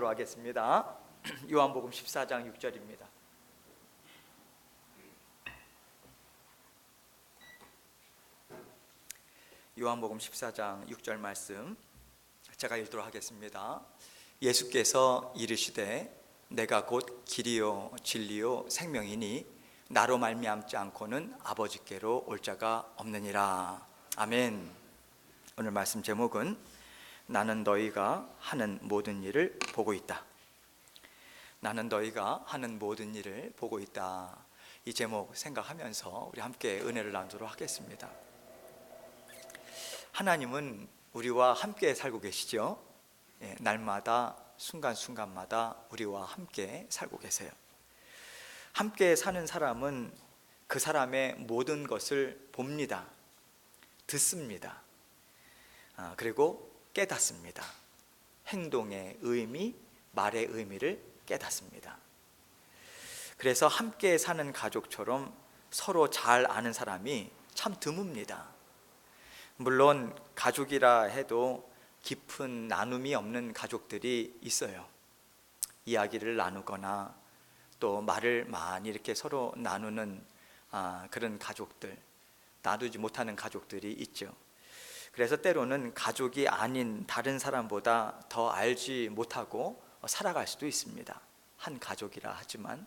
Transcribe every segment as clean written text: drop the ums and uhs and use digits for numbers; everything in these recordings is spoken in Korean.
읽도록 하겠습니다. 요한복음 14장 6절입니다. 요한복음 14장 6절 말씀 제가 읽도록 하겠습니다. 예수께서 이르시되 내가 곧 길이요 진리요 생명이니 나로 말미암지 않고는 아버지께로 올 자가 없느니라. 아멘. 오늘 말씀 제목은 나는 너희가 하는 모든 일을 보고 있다. 나는 너희가 하는 모든 일을 보고 있다. 이 제목 생각하면서 우리 함께 은혜를 나누도록 하겠습니다. 하나님은 우리와 함께 살고 계시죠. 날마다 순간순간마다 우리와 함께 살고 계세요. 함께 사는 사람은 그 사람의 모든 것을 봅니다. 듣습니다. 그리고 깨닫습니다. 행동의 의미, 말의 의미를 깨닫습니다. 그래서 함께 사는 가족처럼 서로 잘 아는 사람이 참 드뭅니다. 물론 가족이라 해도 깊은 나눔이 없는 가족들이 있어요. 이야기를 나누거나 또 말을 많이 이렇게 서로 나누는 그런 가족들, 나누지 못하는 가족들이 있죠. 그래서 때로는 가족이 아닌 다른 사람보다 더 알지 못하고 살아갈 수도 있습니다. 한 가족이라 하지만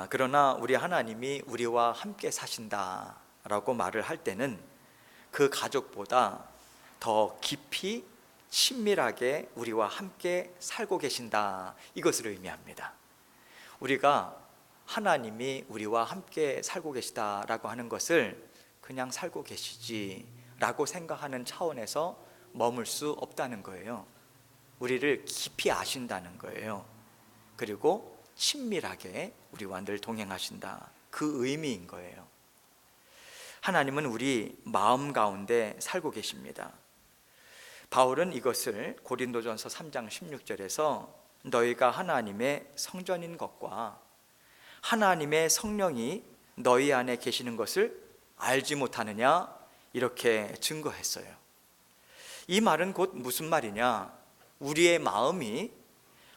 그러나 우리 하나님이 우리와 함께 사신다라고 말을 할 때는 그 가족보다 더 깊이 친밀하게 우리와 함께 살고 계신다, 이것을 의미합니다. 우리가 하나님이 우리와 함께 살고 계시다라고 하는 것을 그냥 살고 계시지라고 생각하는 차원에서 머물 수 없다는 거예요. 우리를 깊이 아신다는 거예요. 그리고 친밀하게 우리와 늘 동행하신다, 그 의미인 거예요. 하나님은 우리 마음 가운데 살고 계십니다. 바울은 이것을 고린도전서 3장 16절에서 너희가 하나님의 성전인 것과 하나님의 성령이 너희 안에 계시는 것을 알지 못하느냐, 이렇게 증거했어요. 이 말은 곧 무슨 말이냐? 우리의 마음이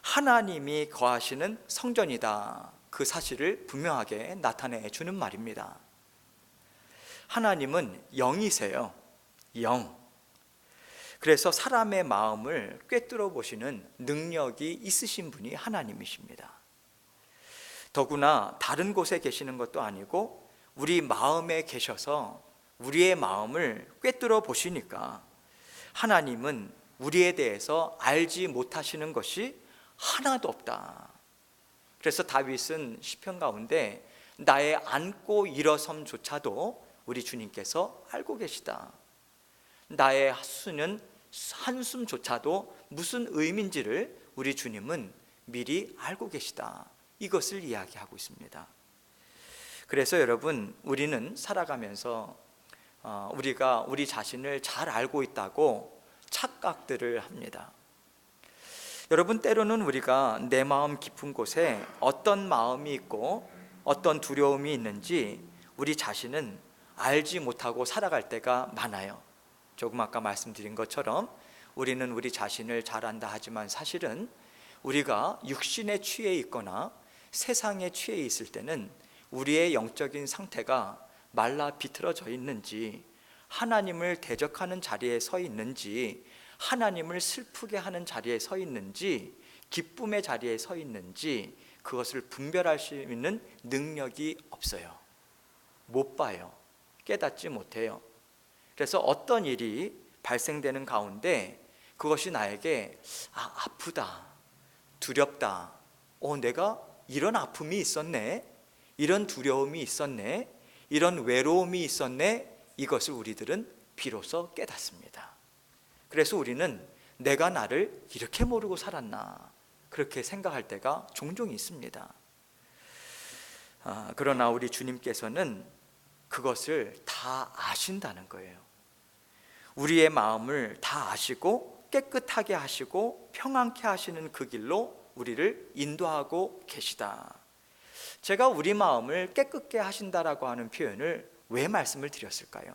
하나님이 거하시는 성전이다, 그 사실을 분명하게 나타내 주는 말입니다. 하나님은 영이세요. 영. 그래서 사람의 마음을 꿰뚫어 보시는 능력이 있으신 분이 하나님이십니다. 더구나 다른 곳에 계시는 것도 아니고 우리 마음에 계셔서 우리의 마음을 꿰뚫어 보시니까 하나님은 우리에 대해서 알지 못하시는 것이 하나도 없다. 그래서 다윗은 시편 가운데 나의 앉고 일어섬조차도 우리 주님께서 알고 계시다. 나의 한숨조차도 무슨 의미인지를 우리 주님은 미리 알고 계시다, 이것을 이야기하고 있습니다. 그래서 여러분, 우리는 살아가면서 우리가 우리 자신을 잘 알고 있다고 착각들을 합니다. 여러분, 때로는 우리가 내 마음 깊은 곳에 어떤 마음이 있고 어떤 두려움이 있는지 우리 자신은 알지 못하고 살아갈 때가 많아요. 조금 아까 말씀드린 것처럼 우리는 우리 자신을 잘 안다 하지만 사실은 우리가 육신에 취해 있거나 세상에 취해 있을 때는 우리의 영적인 상태가 말라 비틀어져 있는지, 하나님을 대적하는 자리에 서 있는지, 하나님을 슬프게 하는 자리에 서 있는지, 기쁨의 자리에 서 있는지, 그것을 분별할 수 있는 능력이 없어요. 못 봐요. 깨닫지 못해요. 그래서 어떤 일이 발생되는 가운데 그것이 나에게 아프다, 두렵다, 내가 이런 아픔이 있었네, 이런 두려움이 있었네, 이런 외로움이 있었네, 이것을 우리들은 비로소 깨닫습니다. 그래서 우리는 내가 나를 이렇게 모르고 살았나, 그렇게 생각할 때가 종종 있습니다. 그러나 우리 주님께서는 그것을 다 아신다는 거예요. 우리의 마음을 다 아시고 깨끗하게 하시고 평안케 하시는 그 길로 우리를 인도하고 계시다. 제가 우리 마음을 깨끗게 하신다라고 하는 표현을 왜 말씀을 드렸을까요?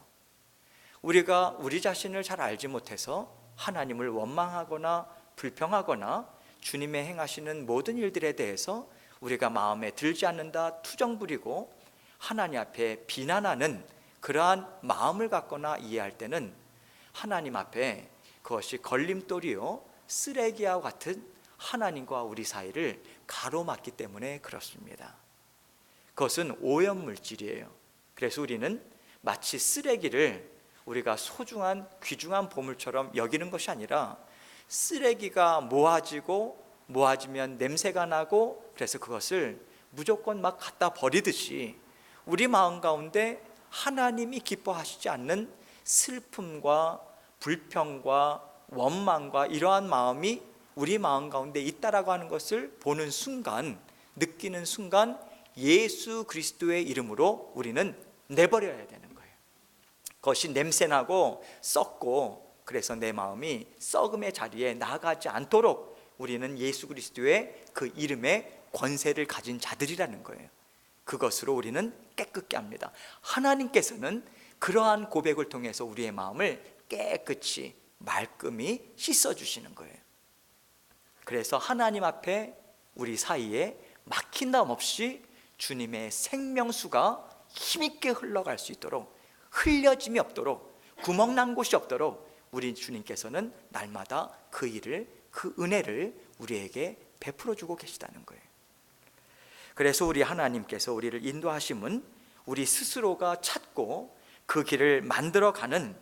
우리가 우리 자신을 잘 알지 못해서 하나님을 원망하거나 불평하거나 주님의 행하시는 모든 일들에 대해서 우리가 마음에 들지 않는다 투정 부리고 하나님 앞에 비난하는 그러한 마음을 갖거나 이해할 때는 하나님 앞에 그것이 걸림돌이요 쓰레기와 같은 하나님과 우리 사이를 가로막기 때문에 그렇습니다. 그것은 오염물질이에요. 그래서 우리는 마치 쓰레기를 우리가 소중한 귀중한 보물처럼 여기는 것이 아니라 쓰레기가 모아지면 냄새가 나고 그래서 그것을 무조건 막 갖다 버리듯이 우리 마음 가운데 하나님이 기뻐하시지 않는 슬픔과 불평과 원망과 이러한 마음이 우리 마음 가운데 있다라고 하는 것을 보는 순간, 느끼는 순간 예수 그리스도의 이름으로 우리는 내버려야 되는 거예요. 그것이 냄새나고 썩고 그래서 내 마음이 썩음의 자리에 나아가지 않도록 우리는 예수 그리스도의 그 이름의 권세를 가진 자들이라는 거예요. 그것으로 우리는 깨끗게 합니다. 하나님께서는 그러한 고백을 통해서 우리의 마음을 깨끗이 말끔히 씻어주시는 거예요. 그래서 하나님 앞에 우리 사이에 막힌담 없이 주님의 생명수가 힘있게 흘러갈 수 있도록, 흘려짐이 없도록, 구멍 난 곳이 없도록 우리 주님께서는 날마다 그 일을, 그 은혜를 우리에게 베풀어 주고 계시다는 거예요. 그래서 우리 하나님께서 우리를 인도하심은 우리 스스로가 찾고 그 길을 만들어가는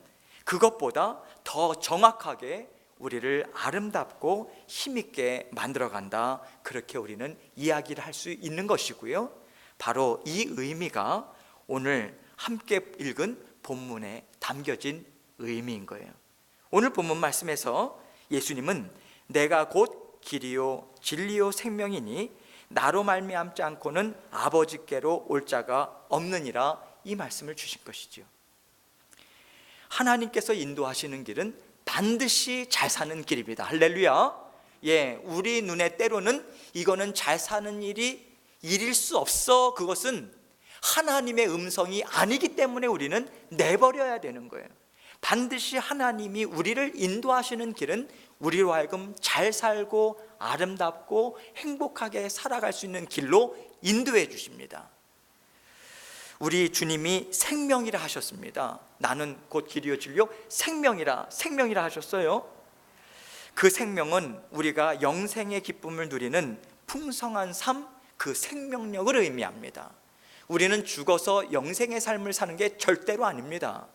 그것보다 더 정확하게 우리를 아름답고 힘있게 만들어간다, 그렇게 우리는 이야기를 할 수 있는 것이고요. 바로 이 의미가 오늘 함께 읽은 본문에 담겨진 의미인 거예요. 오늘 본문 말씀에서 예수님은 내가 곧 길이요 진리요 생명이니 나로 말미암지 않고는 아버지께로 올 자가 없느니라, 이 말씀을 주신 것이죠. 하나님께서 인도하시는 길은 반드시 잘 사는 길입니다. 할렐루야. 우리 눈에 때로는 이거는 잘 사는 일일 수 없어, 그것은 하나님의 음성이 아니기 때문에 우리는 내버려야 되는 거예요. 반드시 하나님이 우리를 인도하시는 길은 우리로 하여금 잘 살고 아름답고 행복하게 살아갈 수 있는 길로 인도해 주십니다. 우리 주님이 생명이라 하셨습니다. 나는 곧 길이요 진리요 생명이라 하셨어요. 그 생명은 우리가 영생의 기쁨을 누리는 풍성한 삶, 그 생명력을 의미합니다. 우리는 죽어서 영생의 삶을 사는 게 절대로 아닙니다.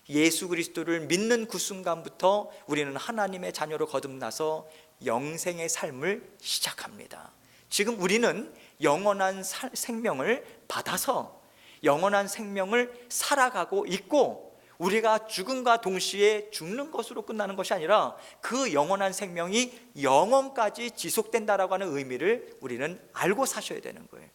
예수 그리스도를 믿는 그 순간부터 우리는 하나님의 자녀로 거듭나서 영생의 삶을 시작합니다. 지금 우리는 영원한 생명을 받아서 영원한 생명을 살아가고 있고, 우리가 죽음과 동시에 죽는 것으로 끝나는 것이 아니라 그 영원한 생명이 영원까지 지속된다라고 하는 의미를 우리는 알고 사셔야 되는 거예요.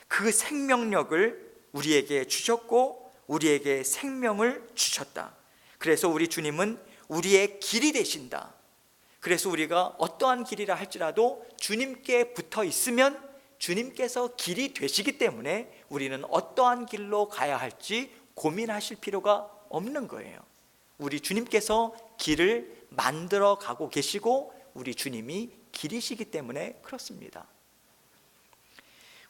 그 생명력을 우리에게 주셨고 우리에게 생명을 주셨다. 그래서 우리 주님은 우리의 길이 되신다. 그래서 우리가 어떠한 길이라 할지라도 주님께 붙어 있으면 주님께서 길이 되시기 때문에 우리는 어떠한 길로 가야 할지 고민하실 필요가 없는 거예요. 우리 주님께서 길을 만들어 가고 계시고 우리 주님이 길이시기 때문에 그렇습니다.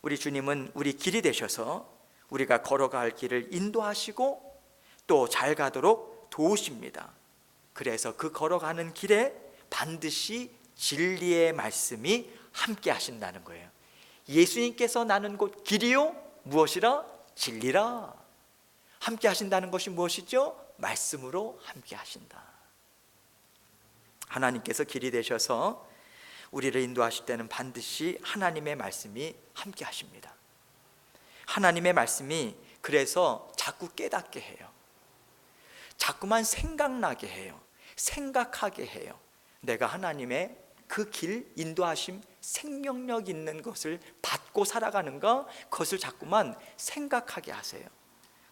우리 주님은 우리 길이 되셔서 우리가 걸어가 할 길을 인도하시고 또 잘 가도록 도우십니다. 그래서 그 걸어가는 길에 반드시 진리의 말씀이 함께 하신다는 거예요. 예수님께서 나는 곧 길이요 무엇이라? 진리라. 함께 하신다는 것이 무엇이죠? 말씀으로 함께 하신다. 하나님께서 길이 되셔서 우리를 인도하실 때는 반드시 하나님의 말씀이 함께 하십니다. 하나님의 말씀이 그래서 자꾸 깨닫게 해요. 자꾸만 생각나게 해요. 생각하게 해요. 내가 하나님의 그 길 인도하심, 생명력 있는 것을 받고 살아가는가, 그것을 자꾸만 생각하게 하세요.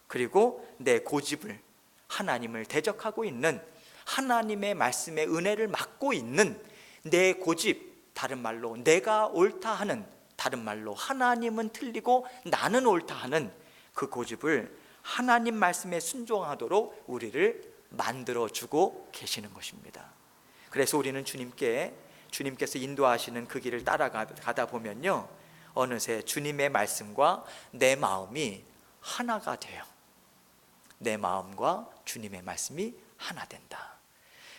그리고 내 고집을, 하나님을 대적하고 있는, 하나님의 말씀의 은혜를 막고 있는 내 고집, 다른 말로 내가 옳다 하는, 다른 말로 하나님은 틀리고 나는 옳다 하는 그 고집을 하나님 말씀에 순종하도록 우리를 만들어주고 계시는 것입니다. 그래서 우리는 주님께서 인도하시는 그 길을 따라가다 보면요, 어느새 주님의 말씀과 내 마음이 하나가 돼요. 내 마음과 주님의 말씀이 하나 된다.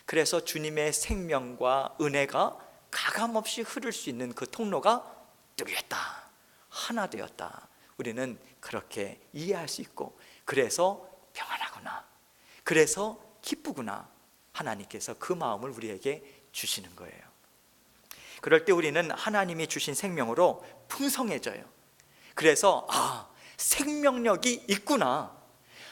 그래서 주님의 생명과 은혜가 가감없이 흐를 수 있는 그 통로가 뚫렸다, 하나 되었다. 우리는 그렇게 이해할 수 있고, 그래서 평안하구나, 그래서 기쁘구나, 하나님께서 그 마음을 우리에게 주시는 거예요. 그럴 때 우리는 하나님이 주신 생명으로 풍성해져요. 그래서 생명력이 있구나,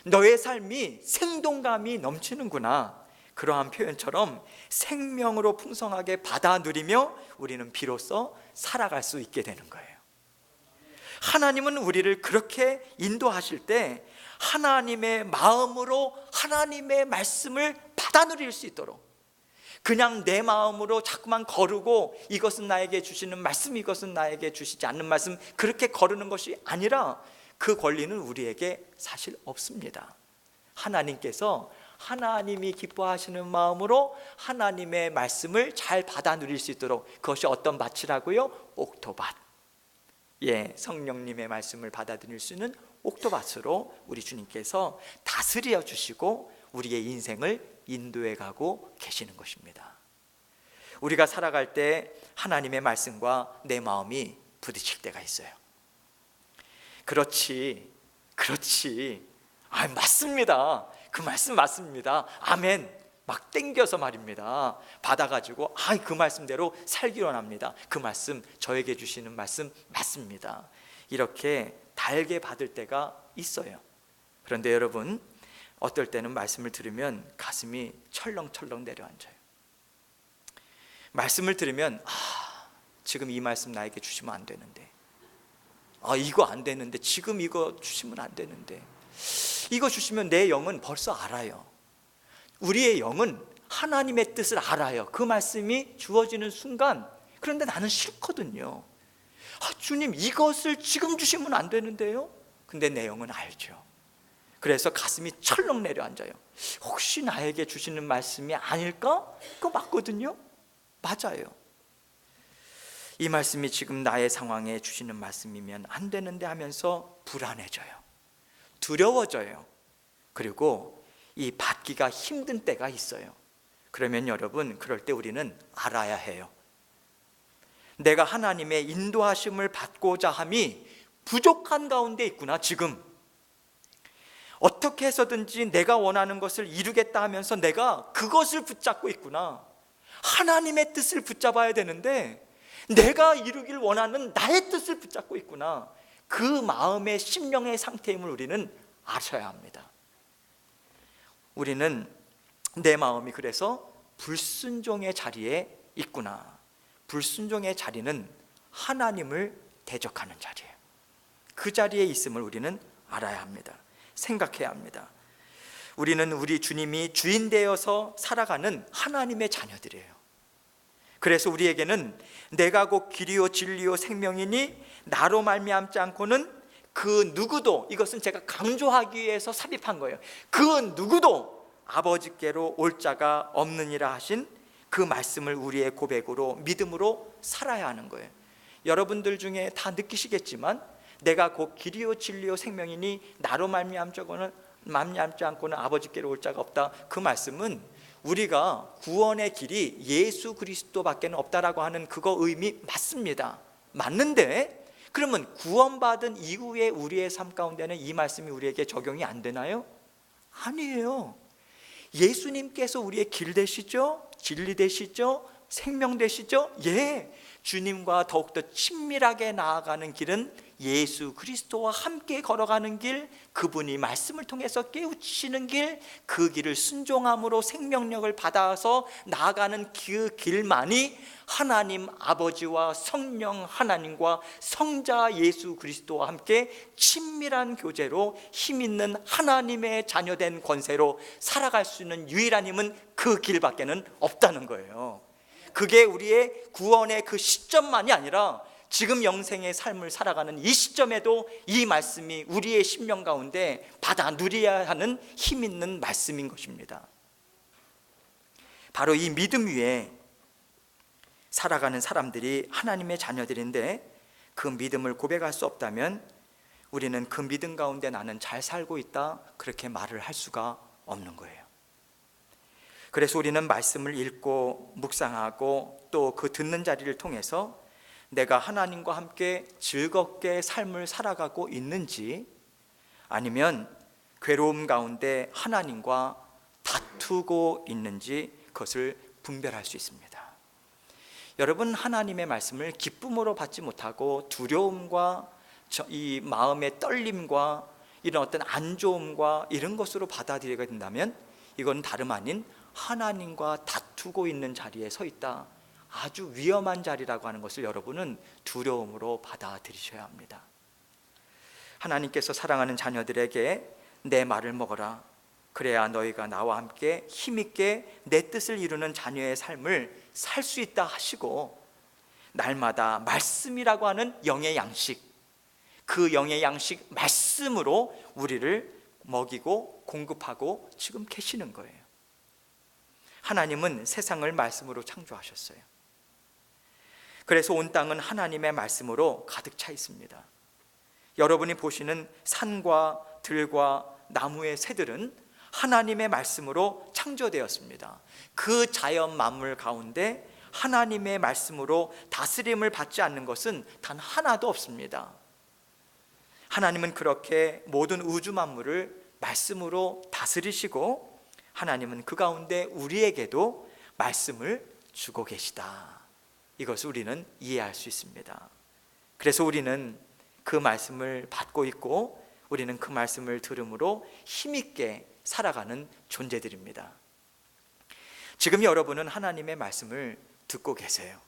너의 삶이 생동감이 넘치는구나, 그러한 표현처럼 생명으로 풍성하게 받아 누리며 우리는 비로소 살아갈 수 있게 되는 거예요. 하나님은 우리를 그렇게 인도하실 때 하나님의 마음으로 하나님의 말씀을 받아 누릴 수 있도록, 그냥 내 마음으로 자꾸만 거르고 이것은 나에게 주시는 말씀, 이것은 나에게 주시지 않는 말씀, 그렇게 거르는 것이 아니라 그 권리는 우리에게 사실 없습니다. 하나님께서 하나님이 기뻐하시는 마음으로 하나님의 말씀을 잘 받아 누릴 수 있도록, 그것이 어떤 밭이라고요? 옥토밭. 성령님의 말씀을 받아 들일 수 있는 옥토밭으로 우리 주님께서 다스려 주시고 우리의 인생을 인도해 가고 계시는 것입니다. 우리가 살아갈 때 하나님의 말씀과 내 마음이 부딪힐 때가 있어요. 그렇지, 맞습니다, 그 말씀 맞습니다, 아멘, 막 땡겨서 말입니다 받아가지고 그 말씀대로 살기로 합니다. 그 말씀, 저에게 주시는 말씀 맞습니다, 이렇게 달게 받을 때가 있어요. 그런데 여러분, 어떨 때는 말씀을 들으면 가슴이 철렁철렁 내려앉아요. 말씀을 들으면 지금 이 말씀 나에게 주시면 안 되는데, 이거 안 되는데, 지금 이거 주시면 안 되는데, 이거 주시면 내 영은 벌써 알아요. 우리의 영은 하나님의 뜻을 알아요. 그 말씀이 주어지는 순간. 그런데 나는 싫거든요. 주님, 이것을 지금 주시면 안 되는데요. 근데 내 영은 알죠. 그래서 가슴이 철렁 내려앉아요. 혹시 나에게 주시는 말씀이 아닐까? 그거 맞거든요. 맞아요. 이 말씀이 지금 나의 상황에 주시는 말씀이면 안 되는데 하면서 불안해져요, 두려워져요. 그리고 이 받기가 힘든 때가 있어요. 그러면 여러분, 그럴 때 우리는 알아야 해요. 내가 하나님의 인도하심을 받고자 함이 부족한 가운데 있구나. 지금 어떻게 해서든지 내가 원하는 것을 이루겠다 하면서 내가 그것을 붙잡고 있구나. 하나님의 뜻을 붙잡아야 되는데 내가 이루길 원하는 나의 뜻을 붙잡고 있구나. 그 마음의 심령의 상태임을 우리는 아셔야 합니다. 우리는 내 마음이 그래서 불순종의 자리에 있구나. 불순종의 자리는 하나님을 대적하는 자리예요. 그 자리에 있음을 우리는 알아야 합니다. 생각해야 합니다. 우리는 우리 주님이 주인 되어서 살아가는 하나님의 자녀들이에요. 그래서 우리에게는 내가 곧 길이요 진리요 생명이니 나로 말미암지 않고는 그 누구도, 이것은 제가 강조하기 위해서 삽입한 거예요. 그 누구도 아버지께로 올 자가 없느니라 하신 그 말씀을 우리의 고백으로, 믿음으로 살아야 하는 거예요. 여러분들 중에 다 느끼시겠지만 내가 곧 길이요 진리요 생명이니 나로 말미암지 않고는 아버지께로 올 자가 없다. 그 말씀은 우리가 구원의 길이 예수 그리스도밖에 없다라고 하는 그거 의미 맞습니다. 맞는데 그러면 구원받은 이후에 우리의 삶 가운데는 이 말씀이 우리에게 적용이 안 되나요? 아니에요. 예수님께서 우리의 길 되시죠? 진리 되시죠? 생명 되시죠? 주님과 더욱더 친밀하게 나아가는 길은 예수 그리스도와 함께 걸어가는 길, 그분이 말씀을 통해서 깨우치시는 길, 그 길을 순종함으로 생명력을 받아서 나아가는 그 길만이 하나님 아버지와 성령 하나님과 성자 예수 그리스도와 함께 친밀한 교제로 힘있는 하나님의 자녀된 권세로 살아갈 수 있는 유일한 힘은 그 길밖에는 없다는 거예요. 그게 우리의 구원의 그 시점만이 아니라 지금 영생의 삶을 살아가는 이 시점에도 이 말씀이 우리의 심령 가운데 받아 누려야 하는 힘 있는 말씀인 것입니다. 바로 이 믿음 위에 살아가는 사람들이 하나님의 자녀들인데, 그 믿음을 고백할 수 없다면 우리는 그 믿음 가운데 나는 잘 살고 있다, 그렇게 말을 할 수가 없는 거예요. 그래서 우리는 말씀을 읽고 묵상하고 또 그 듣는 자리를 통해서 내가 하나님과 함께 즐겁게 삶을 살아가고 있는지, 아니면 괴로움 가운데 하나님과 다투고 있는지, 그것을 분별할 수 있습니다. 여러분, 하나님의 말씀을 기쁨으로 받지 못하고 두려움과 이 마음의 떨림과 이런 어떤 안 좋음과 이런 것으로 받아들이게 된다면 이건 다름 아닌 하나님과 다투고 있는 자리에 서 있다, 아주 위험한 자리라고 하는 것을 여러분은 두려움으로 받아들이셔야 합니다. 하나님께서 사랑하는 자녀들에게 내 말을 먹어라, 그래야 너희가 나와 함께 힘있게 내 뜻을 이루는 자녀의 삶을 살 수 있다 하시고, 날마다 말씀이라고 하는 영의 양식, 그 영의 양식 말씀으로 우리를 먹이고 공급하고 지금 계시는 거예요. 하나님은 세상을 말씀으로 창조하셨어요. 그래서 온 땅은 하나님의 말씀으로 가득 차 있습니다. 여러분이 보시는 산과 들과 나무의 새들은 하나님의 말씀으로 창조되었습니다. 그 자연 만물 가운데 하나님의 말씀으로 다스림을 받지 않는 것은 단 하나도 없습니다. 하나님은 그렇게 모든 우주 만물을 말씀으로 다스리시고, 하나님은 그 가운데 우리에게도 말씀을 주고 계시다, 이것을 우리는 이해할 수 있습니다. 그래서 우리는 그 말씀을 받고 있고, 우리는 그 말씀을 들음으로 힘있게 살아가는 존재들입니다. 지금 여러분은 하나님의 말씀을 듣고 계세요.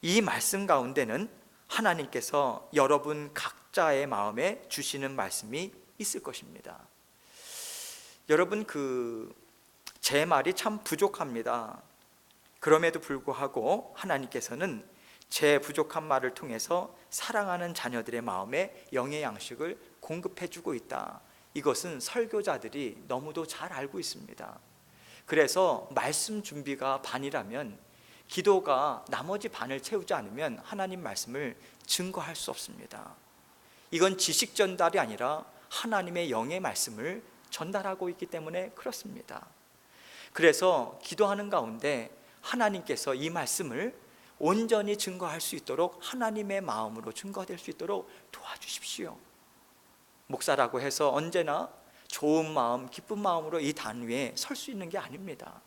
이 말씀 가운데는 하나님께서 여러분 각자의 마음에 주시는 말씀이 있을 것입니다. 여러분, 제 말이 참 부족합니다. 그럼에도 불구하고 하나님께서는 제 부족한 말을 통해서 사랑하는 자녀들의 마음에 영의 양식을 공급해 주고 있다, 이것은 설교자들이 너무도 잘 알고 있습니다. 그래서 말씀 준비가 반이라면 기도가 나머지 반을 채우지 않으면 하나님 말씀을 증거할 수 없습니다. 이건 지식 전달이 아니라 하나님의 영의 말씀을 전달하고 있기 때문에 그렇습니다. 그래서 기도하는 가운데 하나님께서 이 말씀을 온전히 증거할 수 있도록, 하나님의 마음으로 증거될 수 있도록 도와주십시오. 목사라고 해서 언제나 좋은 마음, 기쁜 마음으로 이 단 위에 설 수 있는 게 아닙니다.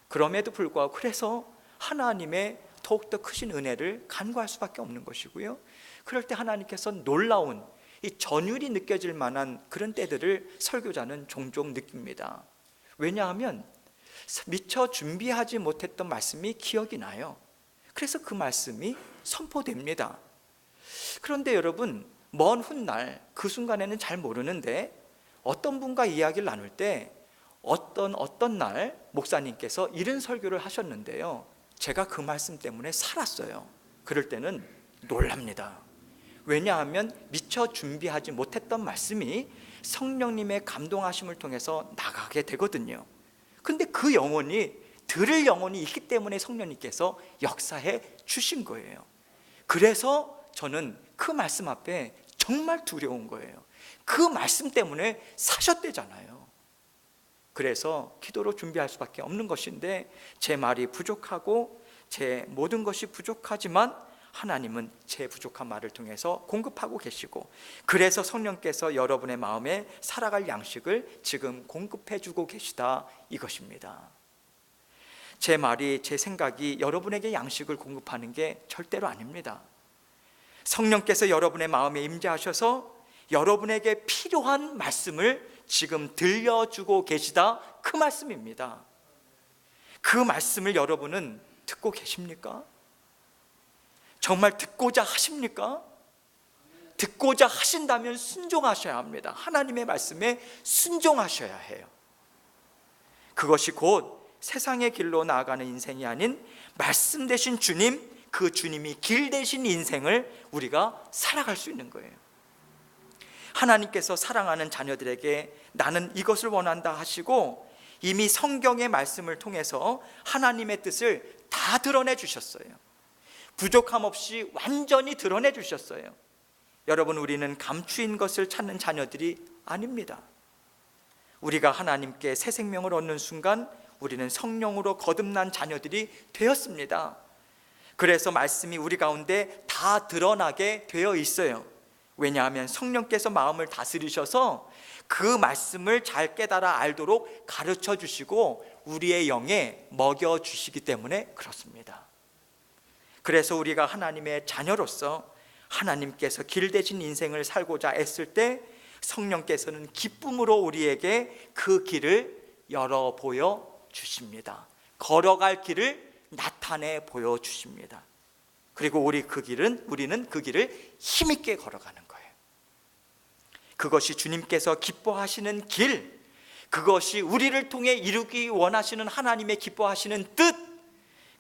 그럼에도 불구하고 그래서 하나님의 더욱더 크신 은혜를 간구할 수밖에 없는 것이고요. 그럴 때 하나님께서 놀라운 이 전율이 느껴질 만한 그런 때들을 설교자는 종종 느낍니다. 왜냐하면 미처 준비하지 못했던 말씀이 기억이 나요. 그래서 그 말씀이 선포됩니다. 그런데 여러분, 먼 훗날 그 순간에는 잘 모르는데 어떤 분과 이야기를 나눌 때 어떤 날 목사님께서 이런 설교를 하셨는데요, 제가 그 말씀 때문에 살았어요. 그럴 때는 놀랍니다. 왜냐하면 미처 준비하지 못했던 말씀이 성령님의 감동하심을 통해서 나가게 되거든요. 근데 그 영혼이 들을 영혼이 있기 때문에 성령님께서 역사해 주신 거예요. 그래서 저는 그 말씀 앞에 정말 두려운 거예요. 그 말씀 때문에 사셨대잖아요. 그래서 기도로 준비할 수밖에 없는 것인데, 제 말이 부족하고 제 모든 것이 부족하지만 하나님은 제 부족한 말을 통해서 공급하고 계시고, 그래서 성령께서 여러분의 마음에 살아갈 양식을 지금 공급해 주고 계시다, 이것입니다. 제 말이, 제 생각이 여러분에게 양식을 공급하는 게 절대로 아닙니다. 성령께서 여러분의 마음에 임재하셔서 여러분에게 필요한 말씀을 지금 들려주고 계시다, 그 말씀입니다. 그 말씀을 여러분은 듣고 계십니까? 정말 듣고자 하십니까? 듣고자 하신다면 순종하셔야 합니다. 하나님의 말씀에 순종하셔야 해요. 그것이 곧 세상의 길로 나아가는 인생이 아닌 말씀 되신 주님, 그 주님이 길 되신 인생을 우리가 살아갈 수 있는 거예요. 하나님께서 사랑하는 자녀들에게 나는 이것을 원한다 하시고 이미 성경의 말씀을 통해서 하나님의 뜻을 다 드러내 주셨어요. 부족함 없이 완전히 드러내 주셨어요. 여러분, 우리는 감추인 것을 찾는 자녀들이 아닙니다. 우리가 하나님께 새 생명을 얻는 순간 우리는 성령으로 거듭난 자녀들이 되었습니다. 그래서 말씀이 우리 가운데 다 드러나게 되어 있어요. 왜냐하면 성령께서 마음을 다스리셔서 그 말씀을 잘 깨달아 알도록 가르쳐 주시고 우리의 영에 먹여 주시기 때문에 그렇습니다. 그래서 우리가 하나님의 자녀로서 하나님께서 길 대신 인생을 살고자 애쓸 때 성령께서는 기쁨으로 우리에게 그 길을 열어 보여 주십니다. 걸어갈 길을 나타내 보여 주십니다. 그리고 우리는 그 길을 힘있게 걸어가는 거예요. 그것이 주님께서 기뻐하시는 길, 그것이 우리를 통해 이루기 원하시는 하나님의 기뻐하시는 뜻,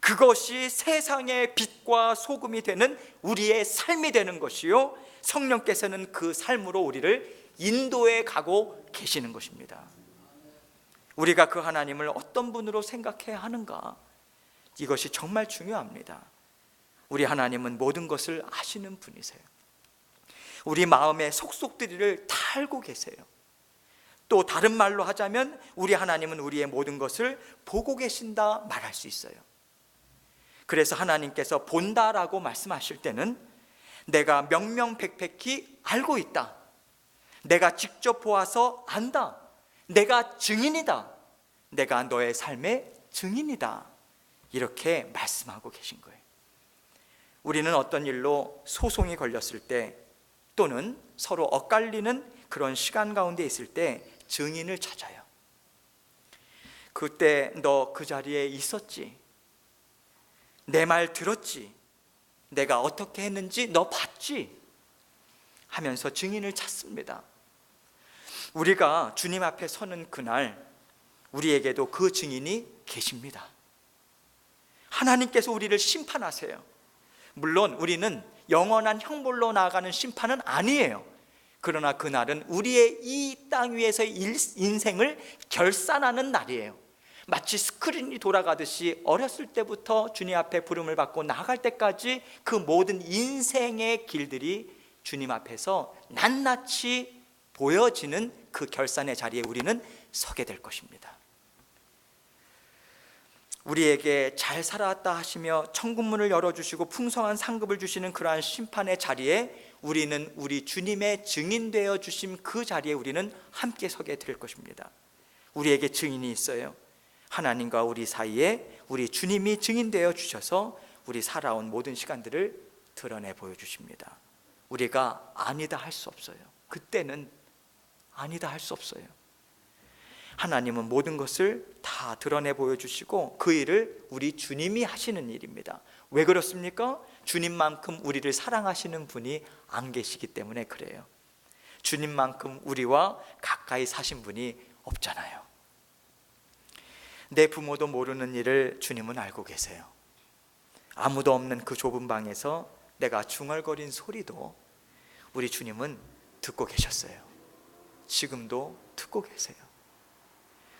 그것이 세상의 빛과 소금이 되는 우리의 삶이 되는 것이요, 성령께서는 그 삶으로 우리를 인도해 가고 계시는 것입니다. 우리가 그 하나님을 어떤 분으로 생각해야 하는가, 이것이 정말 중요합니다. 우리 하나님은 모든 것을 아시는 분이세요. 우리 마음의 속속들이를 다 알고 계세요. 또 다른 말로 하자면 우리 하나님은 우리의 모든 것을 보고 계신다 말할 수 있어요. 그래서 하나님께서 본다라고 말씀하실 때는 내가 명명백백히 알고 있다, 내가 직접 보아서 안다, 내가 증인이다, 내가 너의 삶의 증인이다, 이렇게 말씀하고 계신 거예요. 우리는 어떤 일로 소송이 걸렸을 때 또는 서로 엇갈리는 그런 시간 가운데 있을 때 증인을 찾아요. 그때 너 그 자리에 있었지? 내 말 들었지? 내가 어떻게 했는지 너 봤지? 하면서 증인을 찾습니다. 우리가 주님 앞에 서는 그날 우리에게도 그 증인이 계십니다. 하나님께서 우리를 심판하세요. 물론 우리는 영원한 형벌로 나아가는 심판은 아니에요. 그러나 그날은 우리의 이 땅 위에서의 인생을 결산하는 날이에요. 마치 스크린이 돌아가듯이 어렸을 때부터 주님 앞에 부름을 받고 나아갈 때까지 그 모든 인생의 길들이 주님 앞에서 낱낱이 보여지는 그 결산의 자리에 우리는 서게 될 것입니다. 우리에게 잘 살아왔다 하시며 천국문을 열어주시고 풍성한 상급을 주시는 그러한 심판의 자리에 우리는 우리 주님의 증인되어 주심 그 자리에 우리는 함께 서게 될 것입니다. 우리에게 증인이 있어요. 하나님과 우리 사이에 우리 주님이 증인되어 주셔서 우리 살아온 모든 시간들을 드러내 보여주십니다. 우리가 아니다 할 수 없어요. 그때는 아니다 할 수 없어요. 하나님은 모든 것을 다 드러내 보여주시고 그 일을 우리 주님이 하시는 일입니다. 왜 그렇습니까? 주님만큼 우리를 사랑하시는 분이 안 계시기 때문에 그래요. 주님만큼 우리와 가까이 사신 분이 없잖아요. 내 부모도 모르는 일을 주님은 알고 계세요. 아무도 없는 그 좁은 방에서 내가 중얼거린 소리도 우리 주님은 듣고 계셨어요. 지금도 듣고 계세요.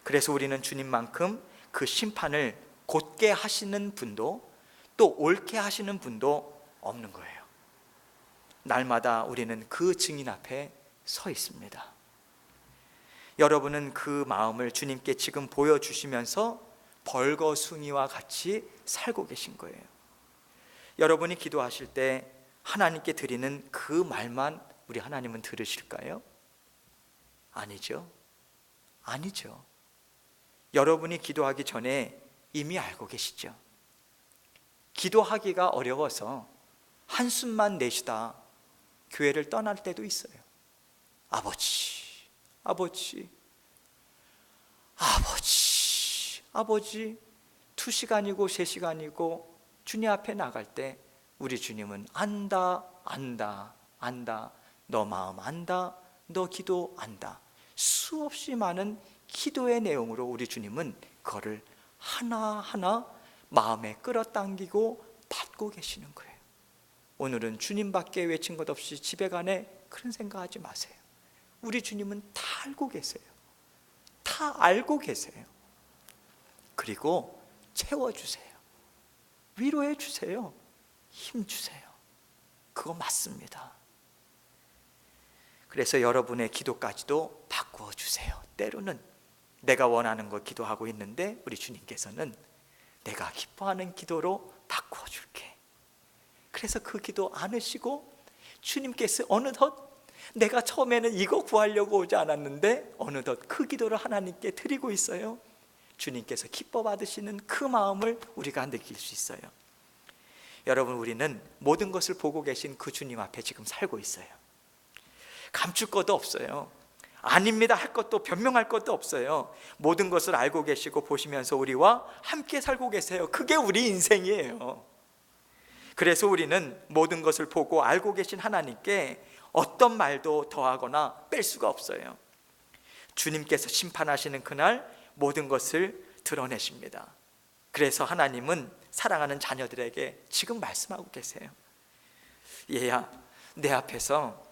그래서 우리는 주님만큼 그 심판을 곧게 하시는 분도 또 옳게 하시는 분도 없는 거예요. 날마다 우리는 그 증인 앞에 서 있습니다. 여러분은 그 마음을 주님께 지금 보여주시면서 벌거숭이와 같이 살고 계신 거예요. 여러분이 기도하실 때 하나님께 드리는 그 말만 우리 하나님은 들으실까요? 아니죠. 아니죠. 여러분이 기도하기 전에 이미 알고 계시죠. 기도하기가 어려워서 한숨만 내쉬다 교회를 떠날 때도 있어요. 아버지, 아버지, 아버지, 아버지. 2시간이고 3시간이고 주님 앞에 나갈 때 우리 주님은 안다, 안다, 안다. 너 마음 안다, 너 기도 안다. 수없이 많은 기도의 내용으로 우리 주님은 그거를 하나하나 마음에 끌어당기고 받고 계시는 거예요. 오늘은 주님밖에 외친 것 없이 집에 가네 그런 생각하지 마세요. 우리 주님은 다 알고 계세요. 다 알고 계세요. 그리고 채워주세요. 위로해 주세요. 힘 주세요. 그거 맞습니다. 그래서 여러분의 기도까지도 바꾸어 주세요. 때로는 내가 원하는 걸 기도하고 있는데 우리 주님께서는 내가 기뻐하는 기도로 바꾸어 줄게. 그래서 그 기도 안으시고 주님께서 어느덧 내가 처음에는 이거 구하려고 오지 않았는데 어느덧 그 기도를 하나님께 드리고 있어요. 주님께서 기뻐 받으시는 그 마음을 우리가 느낄 수 있어요. 여러분, 우리는 모든 것을 보고 계신 그 주님 앞에 지금 살고 있어요. 감출 것도 없어요. 아닙니다 할 것도 변명할 것도 없어요. 모든 것을 알고 계시고 보시면서 우리와 함께 살고 계세요. 그게 우리 인생이에요. 그래서 우리는 모든 것을 보고 알고 계신 하나님께 어떤 말도 더하거나 뺄 수가 없어요. 주님께서 심판하시는 그날 모든 것을 드러내십니다. 그래서 하나님은 사랑하는 자녀들에게 지금 말씀하고 계세요. 얘야, 내 앞에서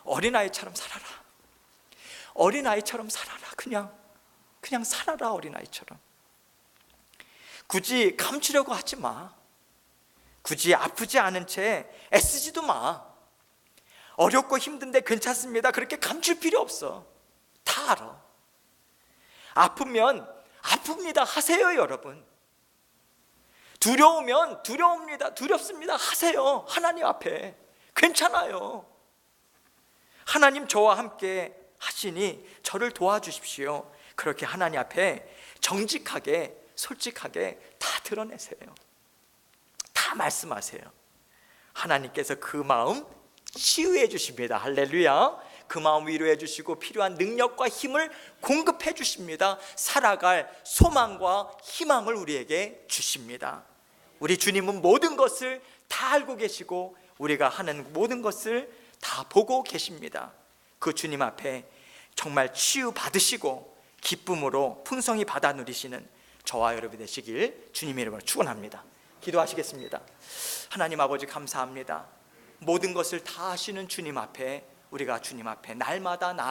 어린아이처럼 살아라. 어린아이처럼 살아라. 그냥 살아라. 어린아이처럼. 굳이 감추려고 하지 마. 굳이 아프지 않은 채 애쓰지도 마. 어렵고 힘든데 괜찮습니다. 그렇게 감출 필요 없어. 다 알아. 아프면 아픕니다 하세요. 여러분, 두려우면 두려웁니다, 두렵습니다 하세요. 하나님 앞에. 괜찮아요. 하나님 저와 함께 하시니 저를 도와주십시오. 그렇게 하나님 앞에 정직하게 솔직하게 다 드러내세요. 다 말씀하세요. 하나님께서 그 마음 치유해 주십니다. 할렐루야. 그 마음 위로해 주시고 필요한 능력과 힘을 공급해 주십니다. 살아갈 소망과 희망을 우리에게 주십니다. 우리 주님은 모든 것을 다 알고 계시고 우리가 하는 모든 것을 다 보고 계십니다. 그 주님 앞에 정말 치유 받으시고 기쁨으로 풍성히 받아 누리시는 저와 여러분이 되시길 주님의 이름으로 축원합니다. 기도하시겠습니다. 하나님 아버지, 감사합니다. 모든 것을 다 하시는 주님 앞에 우리가 주님 앞에 날마다 나아가